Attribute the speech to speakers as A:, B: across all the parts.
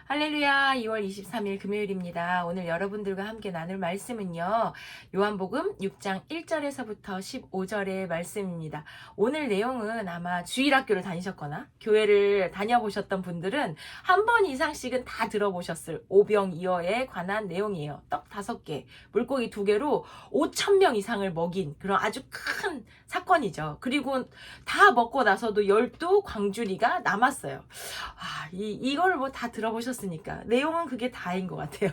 A: 할렐루야, 2월 23일 금요일입니다. 오늘 여러분들과 함께 나눌 말씀은요, 요한복음 6장 1절에서부터 15절의 말씀입니다. 오늘 내용은 아마 주일학교를 다니셨거나 교회를 다녀보셨던 분들은 한 번 이상씩은 다 들어보셨을 오병이어에 관한 내용이에요. 떡 5개, 물고기 2개로 5천 명 이상을 먹인 그런 아주 큰 사건이죠. 그리고 다 먹고 나서도 12 광주리가 남았어요. 이거를 뭐 다 들어보셨으니까 내용은 그게 다인 것 같아요.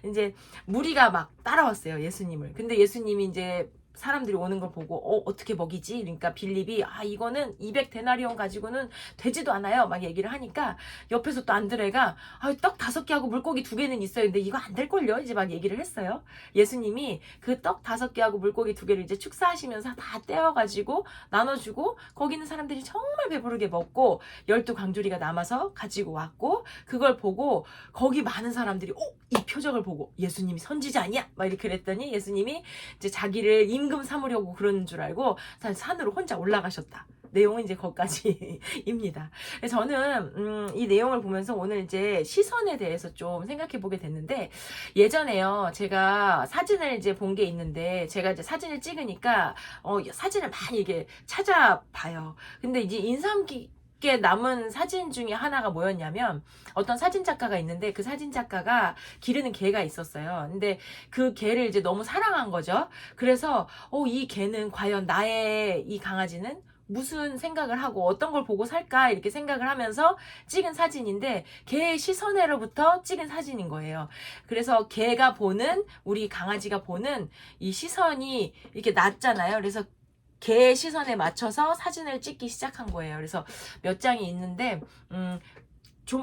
A: 이제 무리가 막 따라왔어요, 예수님을. 근데 예수님이 이제 사람들이 오는 걸 보고 어떻게 먹이지? 그러니까 빌립이 이거는 200데나리온 가지고는 되지도 않아요 막 얘기를 하니까 옆에서 또 안드레가 떡 5개하고 물고기 2개는 있어요. 근데 이거 안 될걸요? 이제 막 얘기를 했어요. 예수님이 그 떡 5개하고 물고기 2개를 이제 축사하시면서 다 떼어가지고 나눠주고 거기 있는 사람들이 정말 배부르게 먹고 12 광주리가 남아서 가지고 왔고, 그걸 보고 거기 많은 사람들이 이 표적을 보고 예수님이 선지자 아니야? 막 이렇게 그랬더니 예수님이 이제 자기를 임금 삼으려고 그러는 줄 알고 산으로 혼자 올라가셨다. 내용은 이제 거기까지입니다. 저는 이 내용을 보면서 오늘 이제 시선에 대해서 좀 생각해 보게 됐는데, 예전에요 제가 사진을 이제 본 게 있는데 제가 이제 사진을 찍으니까 사진을 많이 이게 찾아봐요. 근데 이제 인상 깊게 남은 사진 중에 하나가 뭐였냐면, 어떤 사진 작가가 있는데 그 사진 작가가 기르는 개가 있었어요. 근데 그 개를 이제 너무 사랑한 거죠. 그래서 이 개는 과연 나의 이 강아지는 무슨 생각을 하고 어떤 걸 보고 살까 이렇게 생각을 하면서 찍은 사진인데, 개의 시선으로부터 찍은 사진인 거예요. 그래서 개가 보는, 우리 강아지가 보는 이 시선이 이렇게 낮잖아요. 그래서 개의 시선에 맞춰서 사진을 찍기 시작한 거예요. 그래서 몇 장이 있는데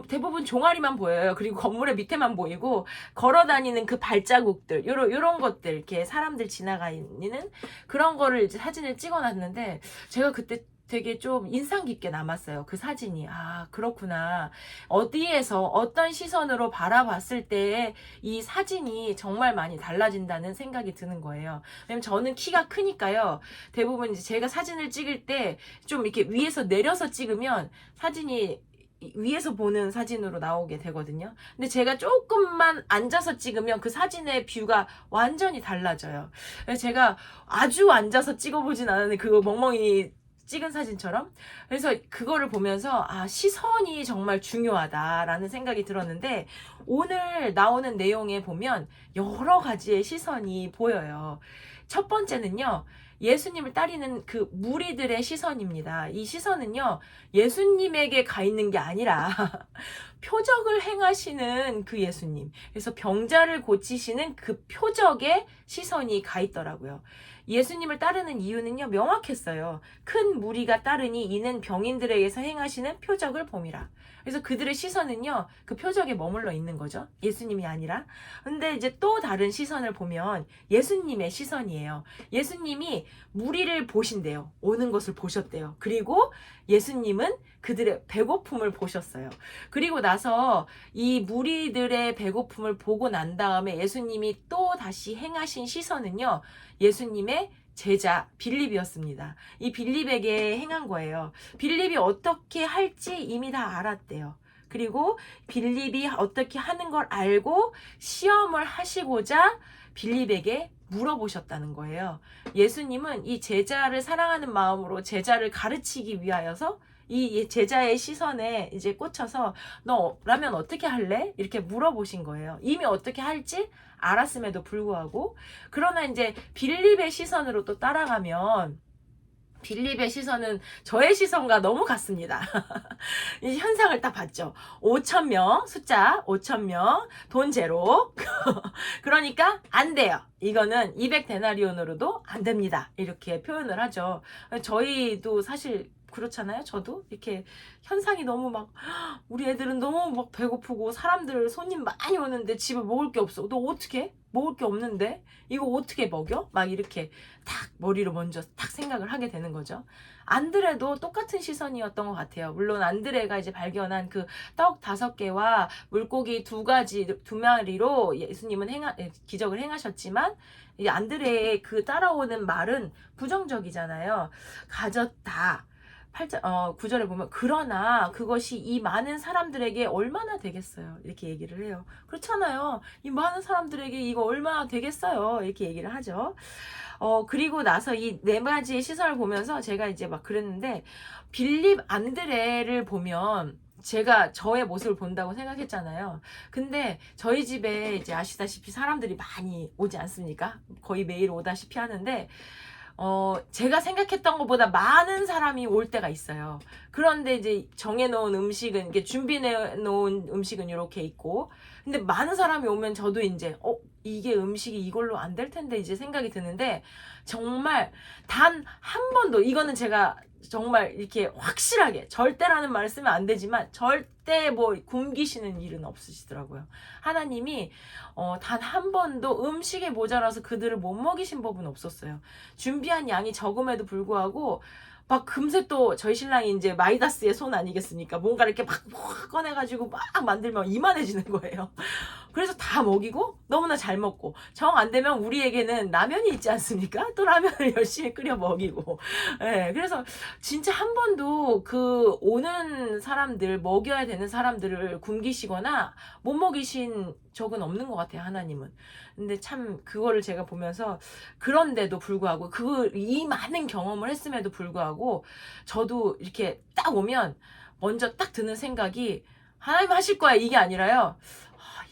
A: 대부분 종아리만 보여요. 그리고 건물의 밑에만 보이고 걸어 다니는 그 발자국들, 요런 것들, 이렇게 사람들 지나가는 그런 거를 이제 사진을 찍어 놨는데, 제가 그때 되게 좀 인상 깊게 남았어요. 그 사진이. 그렇구나. 어디에서 어떤 시선으로 바라봤을 때 이 사진이 정말 많이 달라진다는 생각이 드는 거예요. 왜냐면 저는 키가 크니까요. 대부분 이제 제가 사진을 찍을 때 좀 이렇게 위에서 내려서 찍으면 사진이 위에서 보는 사진으로 나오게 되거든요. 근데 제가 조금만 앉아서 찍으면 그 사진의 뷰가 완전히 달라져요. 그래서 제가 아주 앉아서 찍어보진 않았는데 그거 멍멍이 찍은 사진처럼, 그래서 그거를 보면서 시선이 정말 중요하다라는 생각이 들었는데, 오늘 나오는 내용에 보면 여러 가지의 시선이 보여요. 첫 번째는요, 예수님을 따르는 그 무리들의 시선입니다. 이 시선은요, 예수님에게 가 있는 게 아니라 표적을 행하시는 그 예수님, 그래서 병자를 고치시는 그 표적에 시선이 가 있더라고요. 예수님을 따르는 이유는요, 명확했어요. 큰 무리가 따르니 이는 병인들에게서 행하시는 표적을 봄이라. 그래서 그들의 시선은요, 그 표적에 머물러 있는 거죠. 예수님이 아니라. 근데 이제 또 다른 시선을 보면 예수님의 시선이에요. 예수님이 무리를 보신대요. 오는 것을 보셨대요. 그리고 예수님은 그들의 배고픔을 보셨어요. 그리고 나서 이 무리들의 배고픔을 보고 난 다음에 예수님이 또 다시 행하신 시선은요, 예수님의 제자 빌립이었습니다. 이 빌립에게 행한 거예요. 빌립이 어떻게 할지 이미 다 알았대요. 그리고 빌립이 어떻게 하는 걸 알고 시험을 하시고자 빌립에게 물어보셨다는 거예요. 예수님은 이 제자를 사랑하는 마음으로 제자를 가르치기 위하여서 이 제자의 시선에 이제 꽂혀서 너라면 어떻게 할래? 이렇게 물어보신 거예요. 이미 어떻게 할지 알았음에도 불구하고. 그러나 이제 빌립의 시선으로 또 따라가면 빌립의 시선은 저의 시선과 너무 같습니다. 이 현상을 딱 봤죠. 5,000명, 숫자 5,000명, 돈 제로. 그러니까 안 돼요. 이거는 200데나리온으로도 안 됩니다. 이렇게 표현을 하죠. 저희도 사실 그렇잖아요. 저도 이렇게 현상이 너무 막, 우리 애들은 너무 막 배고프고 사람들 손님 많이 오는데 집에 먹을 게 없어. 너 어떻게? 먹을 게 없는데 이거 어떻게 먹여? 막 이렇게 탁 머리로 먼저 탁 생각을 하게 되는 거죠. 안드레도 똑같은 시선이었던 것 같아요. 물론 안드레가 이제 발견한 그 떡 5개와 물고기 2마리로 예수님은 기적을 행하셨지만, 이 안드레의 그 따라오는 말은 부정적이잖아요. 가졌다. 9절에 보면 그러나 그것이 이 많은 사람들에게 얼마나 되겠어요. 이렇게 얘기를 해요. 그렇잖아요. 이 많은 사람들에게 이거 얼마나 되겠어요. 이렇게 얘기를 하죠. 그리고 나서 이 네 가지의 시선을 보면서 제가 이제 막 그랬는데 빌립 안드레를 보면 제가 저의 모습을 본다고 생각했잖아요. 근데 저희 집에 이제 아시다시피 사람들이 많이 오지 않습니까? 거의 매일 오다시피 하는데 제가 생각했던 것보다 많은 사람이 올 때가 있어요. 그런데 이제 정해놓은 음식은, 이게 준비해놓은 음식은 이렇게 있고, 근데 많은 사람이 오면 저도 이제, 이게 음식이 이걸로 안 될 텐데 이제 생각이 드는데, 정말 단 한 번도, 이거는 제가 정말 이렇게 확실하게, 절대라는 말을 쓰면 안 되지만, 절대 뭐 굶기시는 일은 없으시더라고요. 하나님이 단 한 번도 음식에 모자라서 그들을 못 먹이신 법은 없었어요. 준비한 양이 적음에도 불구하고 막 금세 또 저희 신랑이 이제 마이다스의 손 아니겠습니까? 뭔가 이렇게 막 꺼내가지고 막 만들면 이만해지는 거예요. 그래서 다 먹이고 너무나 잘 먹고, 정 안 되면 우리에게는 라면이 있지 않습니까? 또 라면을 열심히 끓여 먹이고. 예, 그래서 진짜 한 번도 그 오는 사람들, 먹여야 되는 사람들을 굶기시거나 못 먹이신 적은 없는 것 같아요, 하나님은. 근데 참 그거를 제가 보면서, 그런데도 불구하고 이 많은 경험을 했음에도 불구하고 저도 이렇게 딱 오면 먼저 딱 드는 생각이, 하나님 하실 거야, 이게 아니라요.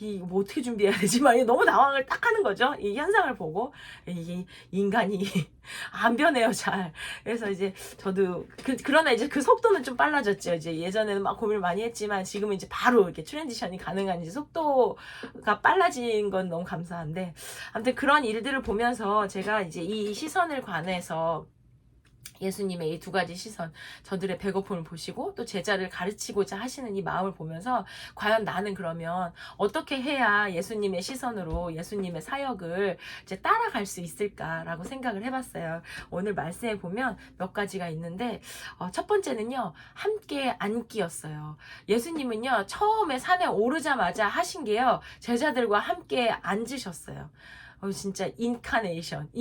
A: 이거 뭐 어떻게 준비해야 되지? 막 너무 당황을 딱 하는 거죠. 이 현상을 보고. 이 인간이 안 변해요, 잘. 그래서 이제 저도 그러나 이제 그 속도는 좀 빨라졌죠. 이제 예전에는 막 고민을 많이 했지만 지금은 이제 바로 이렇게 트랜지션이 가능한, 이제 속도가 빨라진 건 너무 감사한데, 아무튼 그런 일들을 보면서 제가 이제 이 시선을 관해서, 예수님의 이 두 가지 시선, 저들의 배고픔을 보시고 또 제자를 가르치고자 하시는 이 마음을 보면서, 과연 나는 그러면 어떻게 해야 예수님의 시선으로 예수님의 사역을 이제 따라갈 수 있을까라고 생각을 해봤어요. 오늘 말씀에 보면 몇 가지가 있는데, 첫 번째는요, 함께 앉기였어요. 예수님은요, 처음에 산에 오르자마자 하신 게요, 제자들과 함께 앉으셨어요. 진짜 인카네이션,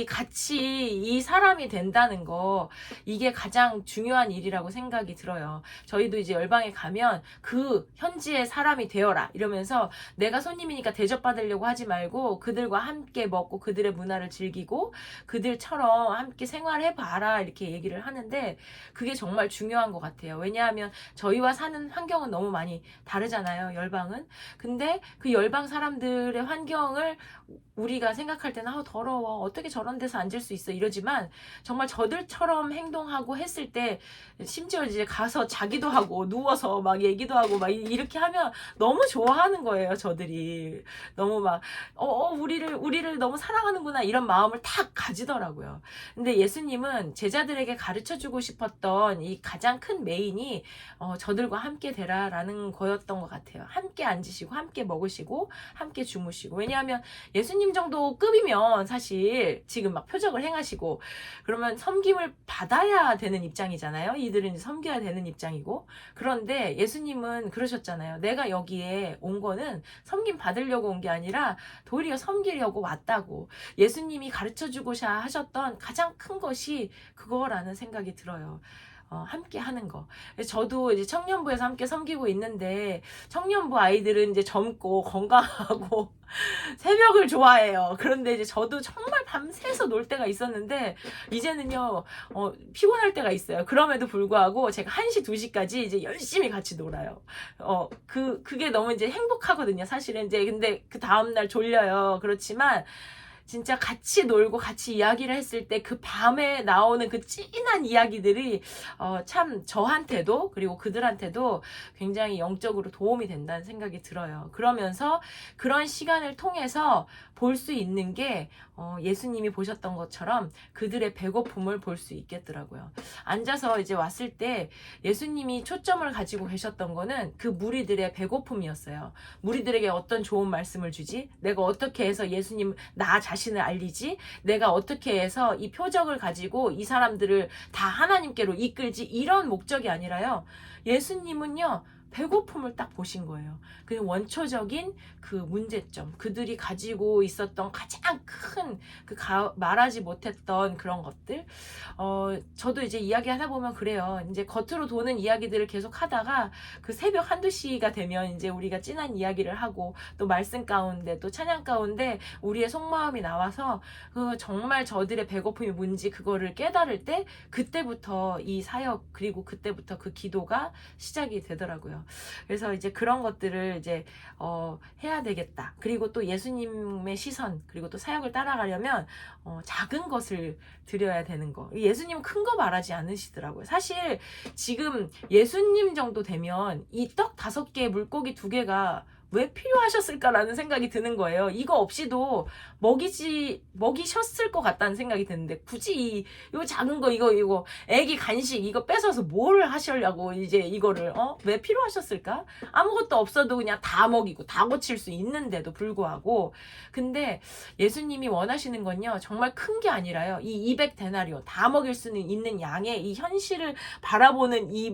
A: 같이 이 사람이 된다는 거, 이게 가장 중요한 일이라고 생각이 들어요. 저희도 이제 열방에 가면 그 현지의 사람이 되어라 이러면서, 내가 손님이니까 대접받으려고 하지 말고 그들과 함께 먹고 그들의 문화를 즐기고 그들처럼 함께 생활해봐라, 이렇게 얘기를 하는데, 그게 정말 중요한 것 같아요. 왜냐하면 저희와 사는 환경은 너무 많이 다르잖아요, 열방은. 근데 그 열방 사람들의 환경을 우리가 생각할 때는 더러워, 어떻게 저런 데서 앉을 수 있어, 이러지만 정말 저들처럼 행동하고 했을 때, 심지어 이제 가서 자기도 하고 누워서 막 얘기도 하고 막 이렇게 하면 너무 좋아하는 거예요. 저들이 너무 막 우리를 너무 사랑하는구나, 이런 마음을 탁 가지더라고요. 근데 예수님은 제자들에게 가르쳐주고 싶었던 이 가장 큰 메인이 저들과 함께 되라라는 거였던 것 같아요. 함께 앉으시고 함께 먹으시고 함께 주무시고. 왜냐하면 예수님 정도 급이면 사실 지금 막 표적을 행하시고 그러면 섬김을 받아야 되는 입장이잖아요. 이들은 이제 섬겨야 되는 입장이고. 그런데 예수님은 그러셨잖아요. 내가 여기에 온 거는 섬김 받으려고 온 게 아니라 도리어 섬기려고 왔다고. 예수님이 가르쳐주고자 하셨던 가장 큰 것이 그거라는 생각이 들어요. 함께 하는 거. 저도 이제 청년부에서 함께 섬기고 있는데, 청년부 아이들은 이제 젊고 건강하고 새벽을 좋아해요. 그런데 이제 저도 정말 밤새서 놀 때가 있었는데, 이제는요, 피곤할 때가 있어요. 그럼에도 불구하고 제가 1시, 2시까지 이제 열심히 같이 놀아요. 그게 너무 이제 행복하거든요. 사실은 이제, 근데 그 다음날 졸려요. 그렇지만, 진짜 같이 놀고 같이 이야기를 했을 때 그 밤에 나오는 그 찐한 이야기들이 참 저한테도 그리고 그들한테도 굉장히 영적으로 도움이 된다는 생각이 들어요. 그러면서 그런 시간을 통해서 볼 수 있는 게 예수님이 보셨던 것처럼 그들의 배고픔을 볼 수 있겠더라고요. 앉아서 이제 왔을 때 예수님이 초점을 가지고 계셨던 거는 그 무리들의 배고픔이었어요. 무리들에게 어떤 좋은 말씀을 주지? 내가 어떻게 해서 예수님 나 자신을 알리지? 내가 어떻게 해서 이 표적을 가지고 이 사람들을 다 하나님께로 이끌지? 이런 목적이 아니라요. 예수님은요, 배고픔을 딱 보신 거예요. 그 원초적인 그 문제점, 그들이 가지고 있었던 가장 큰 말하지 못했던 그런 것들. 저도 이제 이야기 하다 보면 그래요. 이제 겉으로 도는 이야기들을 계속 하다가 그 새벽 한두 시가 되면 이제 우리가 진한 이야기를 하고 또 말씀 가운데 또 찬양 가운데 우리의 속마음이 나와서 그 정말 저들의 배고픔이 뭔지 그거를 깨달을 때 그때부터 이 사역 그리고 그때부터 그 기도가 시작이 되더라고요. 그래서 이제 그런 것들을 이제 해야 되겠다. 그리고 또 예수님의 시선 그리고 또 사역을 따라가려면 작은 것을 드려야 되는 거. 예수님은 큰 거 말하지 않으시더라고요. 사실 지금 예수님 정도 되면 이 떡 5개 물고기 2개가 왜 필요하셨을까라는 생각이 드는 거예요. 이거 없이도 먹이셨을 것 같다는 생각이 드는데 굳이 요 작은 거 이거 애기 간식 이거 뺏어서 뭘 하시려고 이제 이거를 왜 필요하셨을까? 아무것도 없어도 그냥 다 먹이고 다 고칠 수 있는데도 불구하고. 근데 예수님이 원하시는 건요 정말 큰 게 아니라요 이 200데나리온 다 먹일 수는 있는 양의 이 현실을 바라보는 이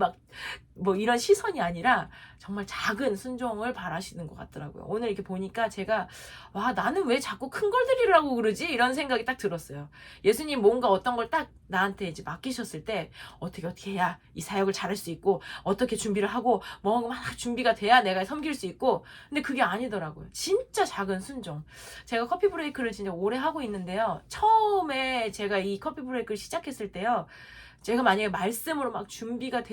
A: 뭐 이런 시선이 아니라 정말 작은 순종을 바라시는 것 같더라고요. 오늘 이렇게 보니까 제가 와 나는 왜 자꾸 큰 걸 드리려고 그러지? 이런 생각이 딱 들었어요. 예수님 뭔가 어떤 걸 딱 나한테 이제 맡기셨을 때 어떻게 해야 이 사역을 잘할 수 있고 어떻게 준비를 하고 뭐 막 준비가 돼야 내가 섬길 수 있고. 근데 그게 아니더라고요. 진짜 작은 순종. 제가 커피 브레이크를 진짜 오래 하고 있는데요. 처음에 제가 이 커피 브레이크를 시작했을 때요. 제가 만약에 말씀으로 막 준비가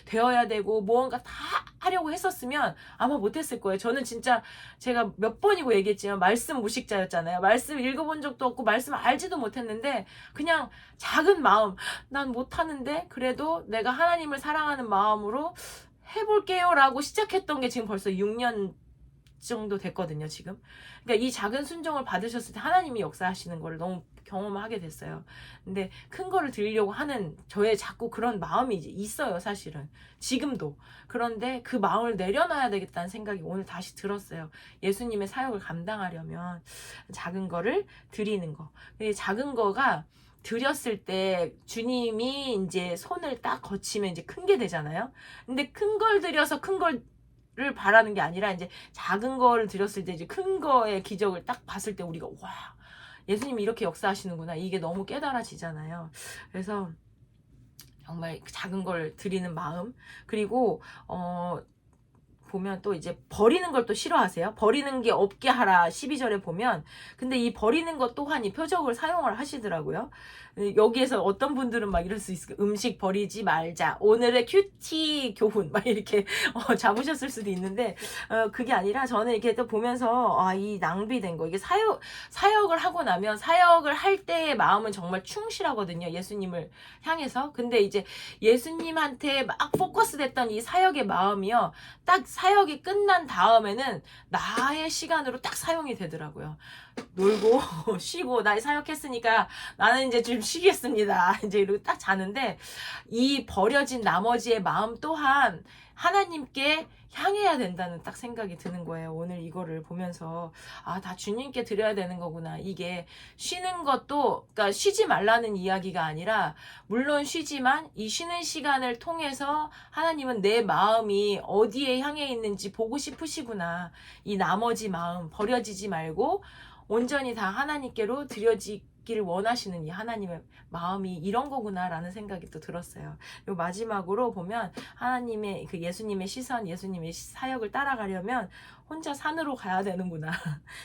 A: 되어야 되고 무언가 다 하려고 했었으면 아마 못했을 거예요. 저는 진짜 제가 몇 번이고 얘기했지만 말씀 무식자였잖아요. 말씀 읽어본 적도 없고 말씀 알지도 못했는데 그냥 작은 마음, 난 못하는데 그래도 내가 하나님을 사랑하는 마음으로 해볼게요 라고 시작했던 게 지금 벌써 6년 정도 됐거든요, 지금. 그러니까 이 작은 순종을 받으셨을 때 하나님이 역사하시는 거를 너무 경험하게 됐어요. 근데 큰 거를 드리려고 하는 저의 자꾸 그런 마음이 이제 있어요, 사실은. 지금도. 그런데 그 마음을 내려놔야 되겠다는 생각이 오늘 다시 들었어요. 예수님의 사역을 감당하려면 작은 거를 드리는 거. 작은 거가 드렸을 때 주님이 이제 손을 딱 거치면 이제 큰 게 되잖아요. 근데 큰 걸 드려서 큰 걸 를 바라는 게 아니라 이제 작은 거를 드렸을 때 이제 큰 거의 기적을 딱 봤을 때 우리가 와 예수님이 이렇게 역사하시는구나 이게 너무 깨달아지잖아요. 그래서 정말 작은 걸 드리는 마음 그리고 보면 또 이제 버리는 걸 또 싫어하세요. 버리는 게 없게 하라 12절에 보면. 근데 이 버리는 것 또한 이 표적을 사용을 하시더라고요. 여기에서 어떤 분들은 막 이럴 수 있어요. 음식 버리지 말자. 오늘의 큐티 교훈 막 이렇게 잡으셨을 수도 있는데 그게 아니라 저는 이렇게 또 보면서 이 낭비된 거 이게 사역을 하고 나면 사역을 할 때의 마음은 정말 충실하거든요. 예수님을 향해서. 근데 이제 예수님한테 막 포커스 됐던 이 사역의 마음이요. 딱 사역이 끝난 다음에는 나의 시간으로 딱 사용이 되더라고요. 놀고 쉬고 나 사역했으니까 나는 이제 좀 쉬겠습니다. 이제 이러고 딱 자는데 이 버려진 나머지의 마음 또한 하나님께 향해야 된다는 딱 생각이 드는 거예요. 오늘 이거를 보면서 다 주님께 드려야 되는 거구나. 이게 쉬는 것도 그러니까 쉬지 말라는 이야기가 아니라 물론 쉬지만 이 쉬는 시간을 통해서 하나님은 내 마음이 어디에 향해 있는지 보고 싶으시구나. 이 나머지 마음 버려지지 말고 온전히 다 하나님께로 드려지기를 원하시는 이 하나님의 마음이 이런 거구나라는 생각이 또 들었어요. 그리고 마지막으로 보면 하나님의 그 예수님의 시선, 예수님의 사역을 따라가려면 혼자 산으로 가야 되는구나.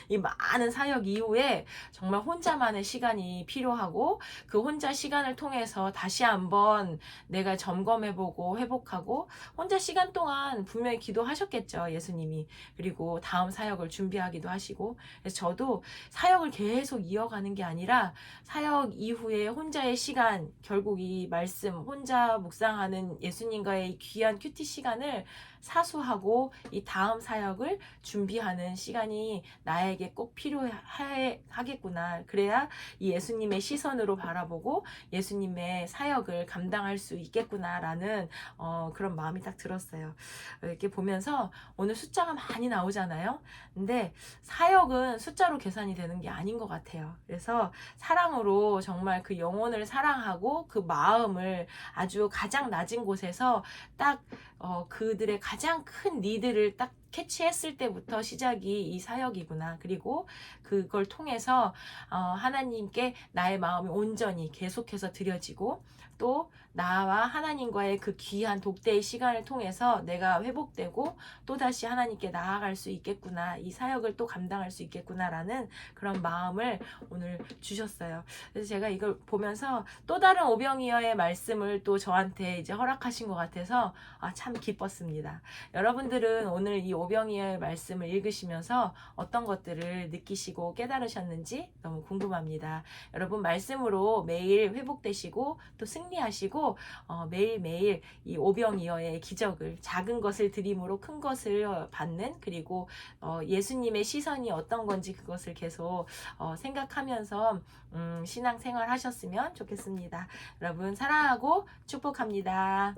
A: 이 많은 사역 이후에 정말 혼자만의 시간이 필요하고 그 혼자 시간을 통해서 다시 한번 내가 점검해보고 회복하고 혼자 시간 동안 분명히 기도하셨겠죠. 예수님이. 그리고 다음 사역을 준비하기도 하시고 그래서 저도 사역을 계속 이어가는 게 아니라 사역 이후에 혼자의 시간 결국 이 말씀 혼자 묵상하는 예수님과의 귀한 큐티 시간을 사수하고 이 다음 사역을 준비하는 시간이 나에게 꼭 필요하겠구나. 그래야 이 예수님의 시선으로 바라보고 예수님의 사역을 감당할 수 있겠구나라는 그런 마음이 딱 들었어요. 이렇게 보면서 오늘 숫자가 많이 나오잖아요. 근데 사역은 숫자로 계산이 되는 게 아닌 것 같아요. 그래서 사랑으로 정말 그 영혼을 사랑하고 그 마음을 아주 가장 낮은 곳에서 딱 그들의 가장 큰 니드를 딱 캐치했을 때부터 시작이 이 사역이구나. 그리고 그걸 통해서 하나님께 나의 마음이 온전히 계속해서 드려지고 또 나와 하나님과의 그 귀한 독대의 시간을 통해서 내가 회복되고 또다시 하나님께 나아갈 수 있겠구나. 이 사역을 또 감당할 수 있겠구나라는 그런 마음을 오늘 주셨어요. 그래서 제가 이걸 보면서 또 다른 오병이어의 말씀을 또 저한테 이제 허락하신 것 같아서 참 기뻤습니다. 여러분들은 오늘 이 오병이어의 말씀을 읽으시면서 어떤 것들을 느끼시고 깨달으셨는지 너무 궁금합니다. 여러분 말씀으로 매일 회복되시고 또 승리하시고 매일매일 이 오병이어의 기적을 작은 것을 드림으로 큰 것을 받는 그리고 예수님의 시선이 어떤 건지 그것을 계속 생각하면서 신앙생활 하셨으면 좋겠습니다. 여러분 사랑하고 축복합니다.